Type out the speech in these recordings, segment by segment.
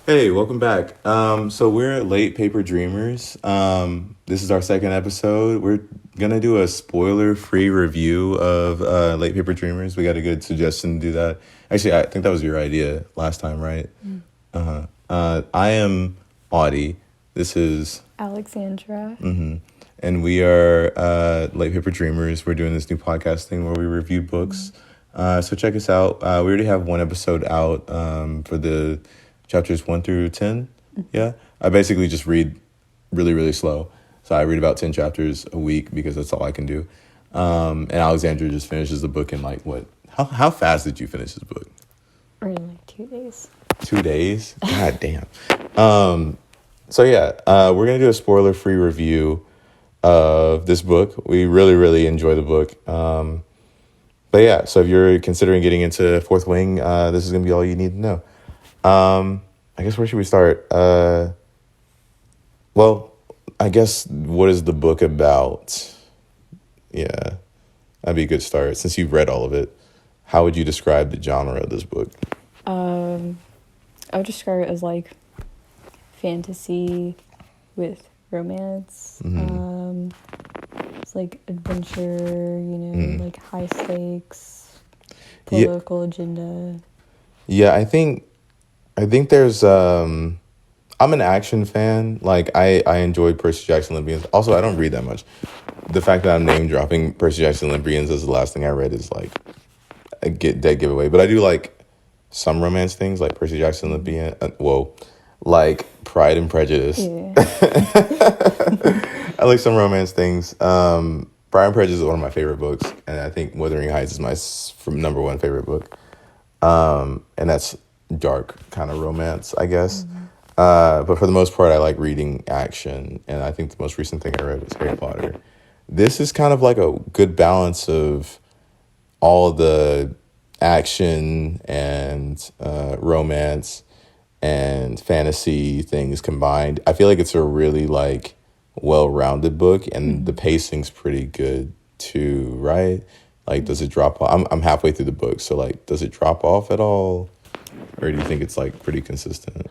Hey, welcome back. So we're Late Paper Dreamers. This is our second episode. We're gonna do a spoiler-free review of Late Paper Dreamers. We got a good suggestion to do that. Actually, I think that was your idea last time, right? Uh-huh. I am Auty. This is Alexandra. and we are Late Paper Dreamers. We're doing this new podcast thing where we review books. So check us out. We already have one episode out for the chapters 1 through 10. Yeah. I basically just read really, really slow. So I read about 10 chapters a week because that's all I can do. And Alexandra just finishes the book in like what? How fast did you finish this book? Or in like 2 days. 2 days? God damn. So yeah, we're going to do a spoiler-free review of this book. We really, really enjoy the book. But yeah, so if you're considering getting into Fourth Wing, this is going to be all you need to know. I guess where should we start? Well, I guess what is the book about? Yeah, that'd be a good start. Since you've read all of it, how would you describe the genre of this book? I would describe it as like fantasy with romance. It's like adventure, like high stakes, political agenda. Yeah, I think there's I'm an action fan. Like I enjoy Percy Jackson Olympians. Also, I don't read that much. The fact that I'm name dropping Percy Jackson Olympians as the last thing I read is like a dead giveaway. But I do like some romance things like Percy Jackson Olympian. Like Pride and Prejudice. Yeah. I like some romance things. Pride and Prejudice is one of my favorite books, and I think Wuthering Heights is my number one favorite book. And that's dark kind of romance, I guess. But for the most part, I like reading action, and I think the most recent thing I read was Harry Potter. This is kind of like a good balance of all the action and romance and fantasy things combined. I feel like it's a really like well-rounded book, and the pacing's pretty good too, right? Like, does it drop off? I'm halfway through the book, so like, does it drop off at all, or do you think it's like pretty consistent?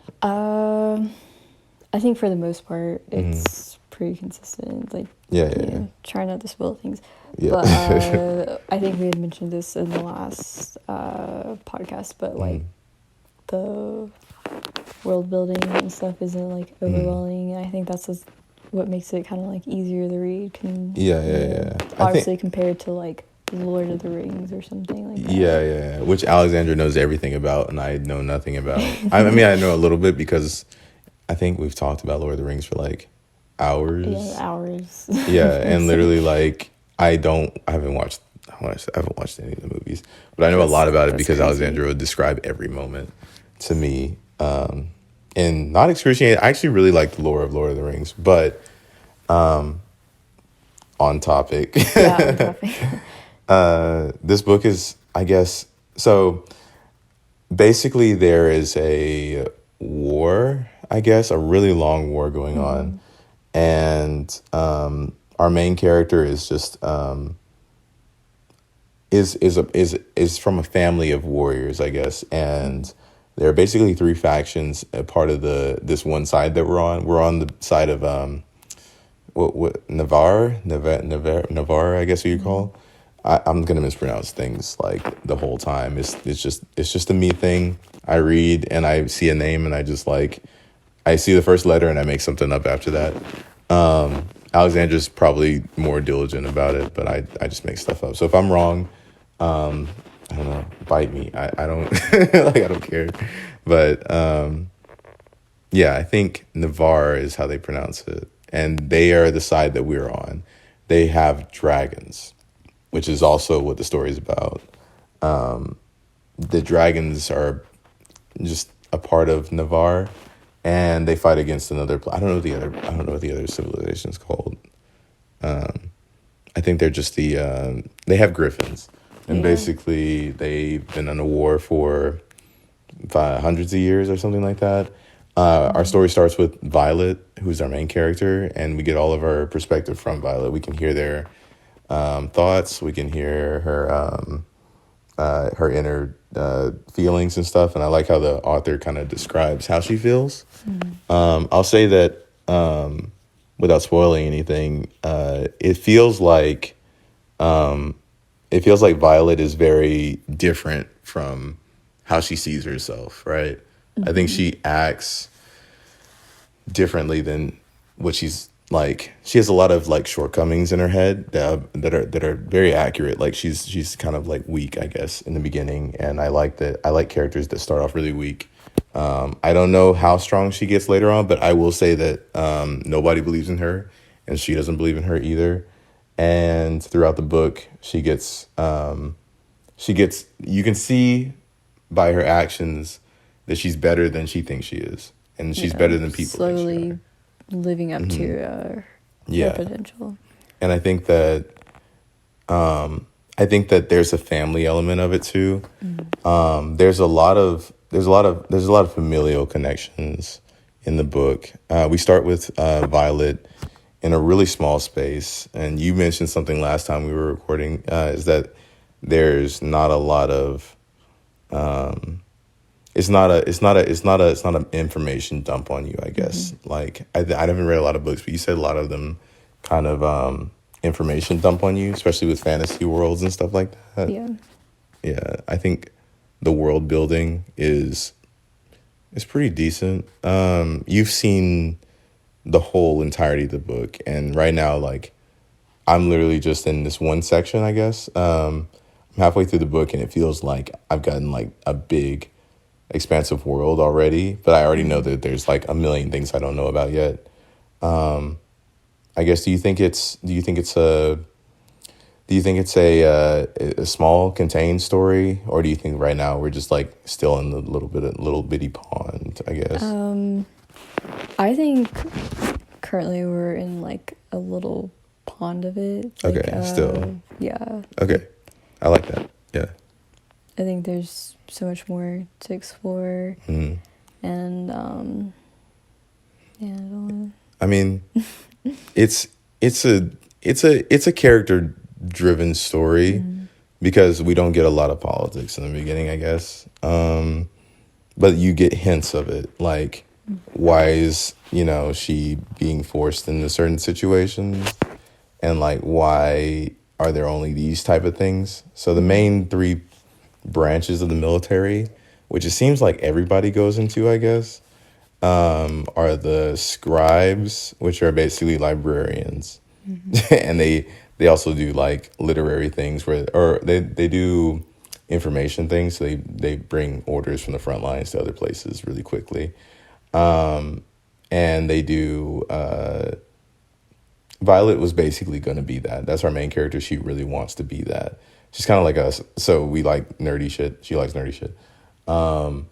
I think for the most part, it's pretty consistent. Like, Yeah. try not to spoil things. Yeah. But I think we had mentioned this in the last podcast, but like the world building and stuff isn't like overwhelming. I think that's just what makes it kind of like easier to read. Yeah. Obviously, compared to like Lord of the Rings or something like that. Yeah. Which Alexandra knows everything about, and I know nothing about. I mean, I know a little bit because I think we've talked about Lord of the Rings for like hours. Yeah, hours. Yeah, and literally like I haven't watched any of the movies, but I know a lot about it because crazy. Alexandra would describe every moment to me. And not excruciating. I actually really like the lore of Lord of the Rings, but on topic. Yeah, on topic. This book is, I guess, so basically there is a war, I guess, a really long war going on. And our main character is just is from a family of warriors, I guess, and there are basically three factions, a part of this one side that we're on. We're on the side of Navarre, I guess what you call. I'm gonna mispronounce things like the whole time. It's just a me thing. I read and I see a name and I just like I see the first letter and I make something up after that. Alexandra's probably more diligent about it, but I just make stuff up. So if I'm wrong, I don't know, bite me. I don't like I don't care. But yeah, I think Navarre is how they pronounce it. And they are the side that we're on. They have dragons, which is also what the story is about. The dragons are just a part of Navarre, and they fight against another. I don't know what the other civilization is called. I think they're just they have griffins, and basically they've been in a war for hundreds of years or something like that. Our story starts with Violet, who's our main character, and we get all of our perspective from Violet. We can hear their thoughts. We can hear her inner feelings and stuff, and I like how the author kind of describes how she feels. I'll say that without spoiling anything, it feels like Violet is very different from how she sees herself, right? I think she acts differently than what she's like. She has a lot of like shortcomings in her head that are very accurate. Like she's kind of like weak, I guess, in the beginning, and I like that. I like characters that start off really weak. I don't know how strong she gets later on, but I will say that nobody believes in her, and she doesn't believe in her either. And throughout the book, you can see by her actions that she's better than she thinks she is, and she's better than people think she slowly are. living up to her Yeah, potential. and I think that there's a family element of it too. There's a lot of familial connections in the book. We start with Violet in a really small space, and you mentioned something last time we were recording. Is that there's not a lot of it's not an information dump on you, I guess. Like I haven't read a lot of books, but you said a lot of them kind of information dump on you, especially with fantasy worlds and stuff like that. Yeah. Yeah, I think the world building is pretty decent. You've seen the whole entirety of the book, and right now, like, I'm literally just in this one section, I guess. I'm halfway through the book, and it feels like I've gotten like a big, expansive world already, but I already know that there's like a million things I don't know about yet. I guess do you think it's a small contained story, or do you think right now we're just like still in the little bitty pond, I guess? I think currently we're in like a little pond of it. Like, Okay, still. Yeah. Okay. I like that. Yeah. I think there's so much more to explore. Mm. And yeah, I don't know. I mean, it's it's a character driven story because we don't get a lot of politics in the beginning, I guess. But you get hints of it, like why is she being forced into certain situations, and like why are there only these type of things. So the main three branches of the military, which it seems like everybody goes into, I guess, are the scribes, which are basically librarians. And they also do like literary things or they do information things. So they bring orders from the front lines to other places really quickly. And they do Violet was basically going to be that. That's our main character. She really wants to be that. She's kind of like us. So we like nerdy shit. She likes nerdy shit. And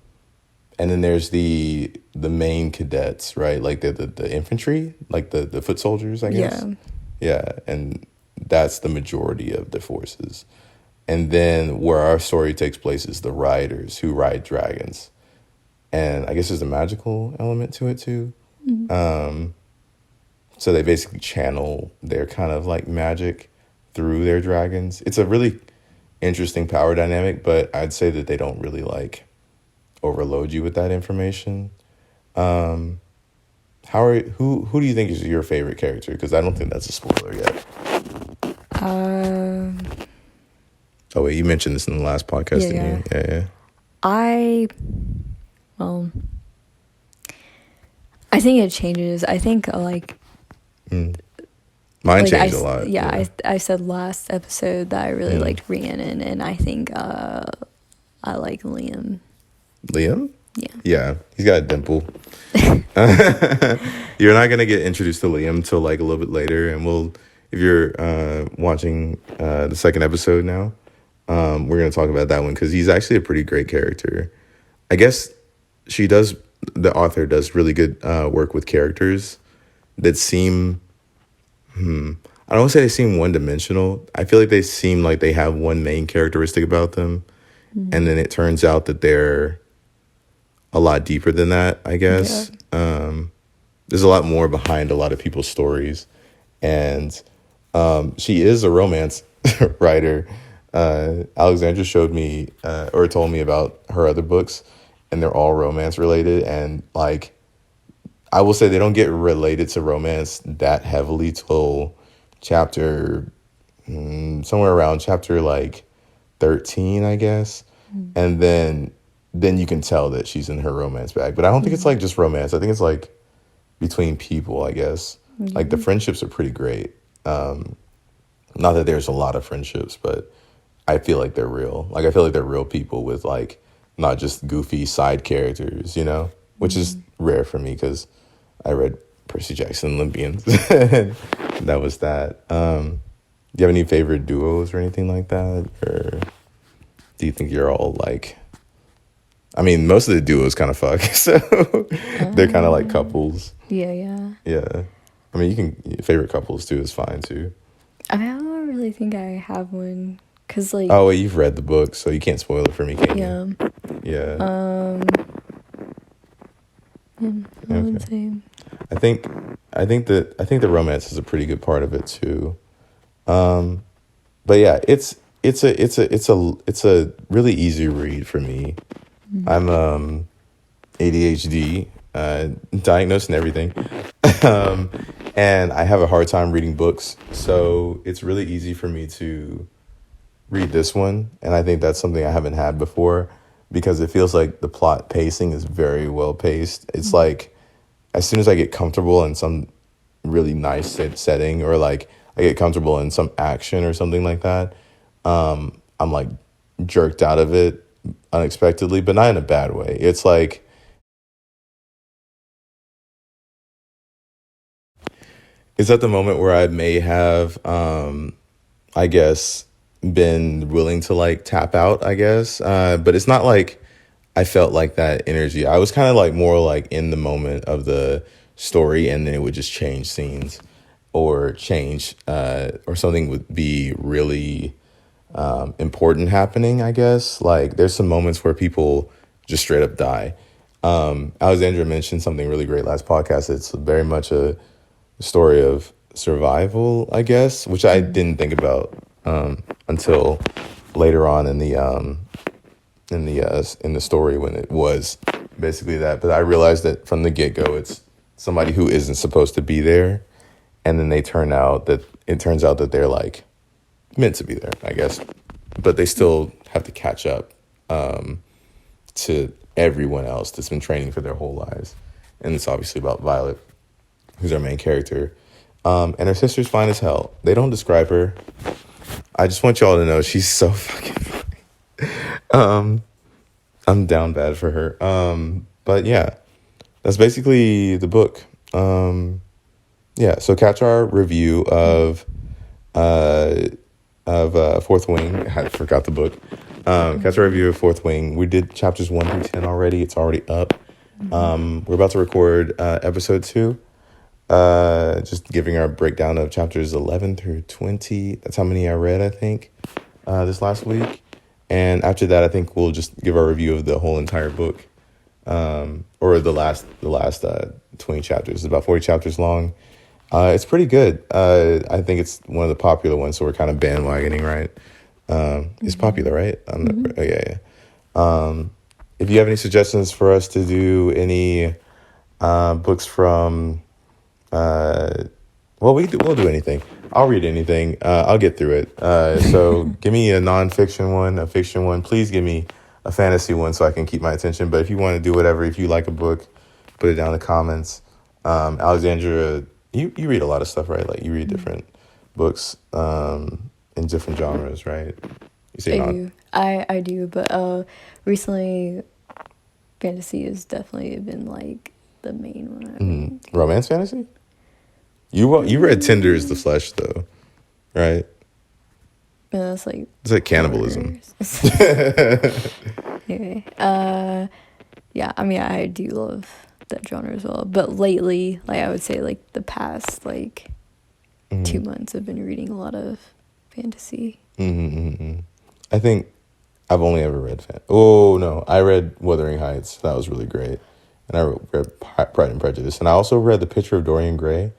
then there's the main cadets, right? Like the infantry, like the foot soldiers, I guess. Yeah. Yeah, and that's the majority of the forces. And then where our story takes place is the riders who ride dragons. And I guess there's a magical element to it too. So they basically channel their kind of like magic through their dragons. It's a really interesting power dynamic, but I'd say that they don't really like overload you with that information. Who do you think is your favorite character? Because I don't think that's a spoiler yet. Oh wait, you mentioned this in the last podcast, Yeah, didn't you? Yeah. I think it changes. I think Mine like changed a lot. Yeah, I said last episode that I really liked Rhiannon, and I think I like Liam. Liam? Yeah. Yeah, he's got a dimple. You're not gonna get introduced to Liam till like a little bit later, and if you're watching the second episode now, we're gonna talk about that one because he's actually a pretty great character. I guess the author does really good work with characters that seem, I don't want to say they seem one-dimensional. I feel like they seem like they have one main characteristic about them, and then it turns out that they're a lot deeper than that, I guess. Yeah. There's a lot more behind a lot of people's stories, and she is a romance writer. Alexandra showed me or told me about her other books, and they're all romance related. And like, I will say they don't get related to romance that heavily till chapter somewhere around chapter like 13, I guess. And then you can tell that she's in her romance bag. But I don't think it's like just romance. I think it's like between people, I guess. Like the friendships are pretty great. Not that there's a lot of friendships, but I feel like they're real. Like I feel like they're real people with like not just goofy side characters, which is rare for me because I read Percy Jackson Olympians. That was that. Do you have any favorite duos or anything like that? Or do you think you're all like, I mean, most of the duos kind of fuck, so they're kind of like couples. Yeah. Yeah. I mean, favorite couples too is fine too. I mean, I don't really think I have one, cause like. Oh, well, you've read the book, so you can't spoil it for me, can you? Yeah. I would say. I think the romance is a pretty good part of it too. But yeah, it's a really easy read for me. I'm ADHD, diagnosed and everything. And I have a hard time reading books, so it's really easy for me to read this one, and I think that's something I haven't had before because it feels like the plot pacing is very well paced. It's like as soon as I get comfortable in some really nice setting, or like I get comfortable in some action or something like that, I'm like jerked out of it unexpectedly, but not in a bad way. It's like it's at the moment where I may have, I guess, been willing to like tap out, I guess. But it's not like I felt like that energy. I was kind of like more like in the moment of the story, and then it would just change scenes or change, or something would be really important happening, I guess. Like there's some moments where people just straight up die. Alexandra mentioned something really great last podcast. It's very much a story of survival, I guess, which I didn't think about until later on in the story when it was basically that. But I realized that from the get-go, it's somebody who isn't supposed to be there, and then it turns out that they're like meant to be there, I guess, but they still have to catch up to everyone else that's been training for their whole lives. And it's obviously about Violet, who's our main character. And her sister's fine as hell. They don't describe her. I just want y'all to know she's so fucking funny. I'm down bad for her. But yeah, that's basically the book. Yeah, so catch our review of Fourth Wing. I forgot the book. Catch our review of Fourth Wing. We did chapters 1 through 10 already. It's already up. We're about to record episode 2. Just giving our breakdown of chapters 11 through 20. That's how many I read, I think, this last week. And after that, I think we'll just give our review of the whole entire book, or the last 20 chapters. It's about 40 chapters long. It's pretty good. I think it's one of the popular ones, so we're kind of bandwagoning, right? It's popular, right? Yeah. If you have any suggestions for us to do any books from, we'll do anything. I'll read anything. I'll get through it. So give me a nonfiction one, a fiction one. Please give me a fantasy one so I can keep my attention. But if you want to do whatever, if you like a book, put it down in the comments. Alexandra, you read a lot of stuff, right? Like you read different books in different genres, right? You say I do, but recently fantasy has definitely been like the main one. I think. Romance fantasy? You read Tender is the Flesh though, right? Yeah, that's like it's like cannibalism. Anyway, yeah, I mean I do love that genre as well, but lately, like I would say, like the past like 2 months, I've been reading a lot of fantasy. I think I've only ever read I read Wuthering Heights. That was really great. And I read Pride and Prejudice. And I also read The Picture of Dorian Gray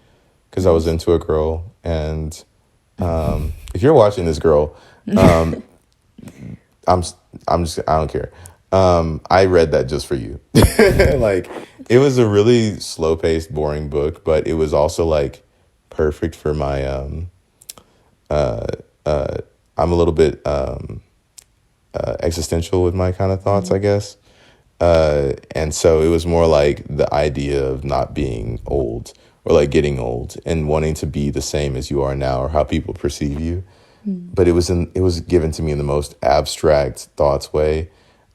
because I was into a girl. And if you're watching this, girl, I'm I'm just I don't care. I read that just for you. Like it was a really slow paced, boring book, but it was also like perfect for my uh uh I'm a little bit existential with my kind of thoughts, I guess. And so it was more like the idea of not being old or like getting old and wanting to be the same as you are now or how people perceive you. But it was given to me in the most abstract thoughts way.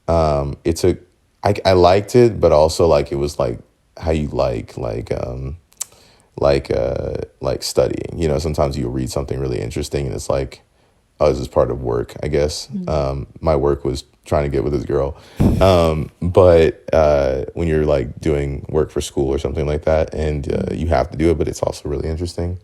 It took I liked it, but also like it was like how you like studying. You know, sometimes you read something really interesting and it's like, oh, this is part of work, I guess. My work was trying to get with this girl. But when you're like doing work for school or something like that, and you have to do it, but it's also really interesting.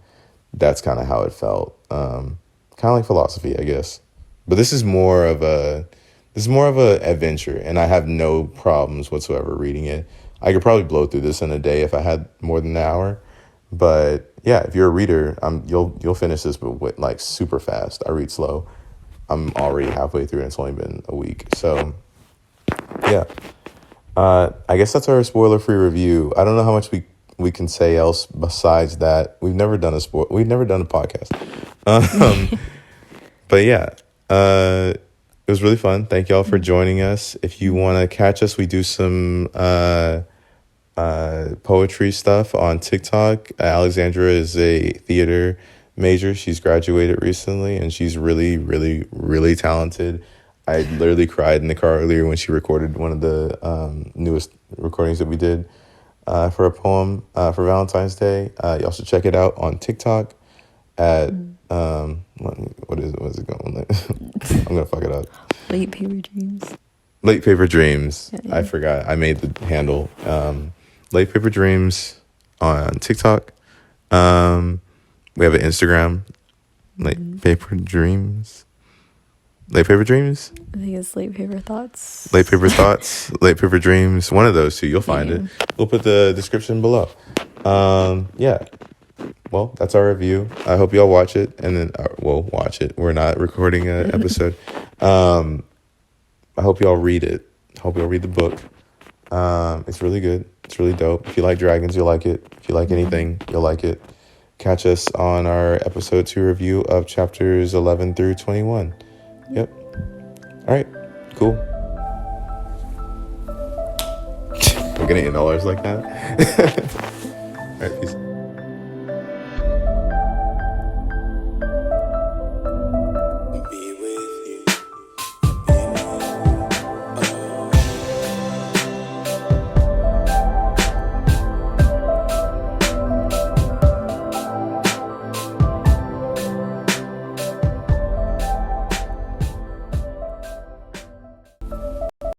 That's kind of how it felt. Kind of like philosophy, I guess. But this is more of a adventure, and I have no problems whatsoever reading it. I could probably blow through this in a day if I had more than an hour. But yeah, if you're a reader, you'll finish this, but like super fast. I read slow. I'm already halfway through, and it's only been a week. So yeah, I guess that's our spoiler-free review. I don't know how much we can say else besides that. We've never done a podcast. Um, but yeah, it was really fun. Thank y'all for joining us. If you want to catch us, we do some poetry stuff on TikTok. Alexandra is a theater major. She's graduated recently, and she's really, really, really talented. I literally cried in the car earlier when she recorded one of the newest recordings that we did for a poem for Valentine's Day. Y'all should check it out on TikTok at what is it going like? I'm gonna fuck it up. Late paper dreams. Late Paper Dreams. Yeah. I forgot. I made the handle. Late Paper Dreams on TikTok. We have an Instagram. Late Paper Dreams. Late Paper Dreams. I think it's late paper thoughts. Late Paper Thoughts. Late Paper Dreams. One of those two. You'll find it. We'll put the description below. Yeah. Well, that's our review. I hope y'all watch it, and then watch it. We're not recording an episode. I hope y'all read it. I hope y'all read the book. It's really good. It's really dope. If you like dragons, you'll like it. If you like anything, you'll like it. Catch us on our episode 2 review of chapters 11 through 21. Yep. All right. Cool. We're gonna end all ours like that. All right. Peace.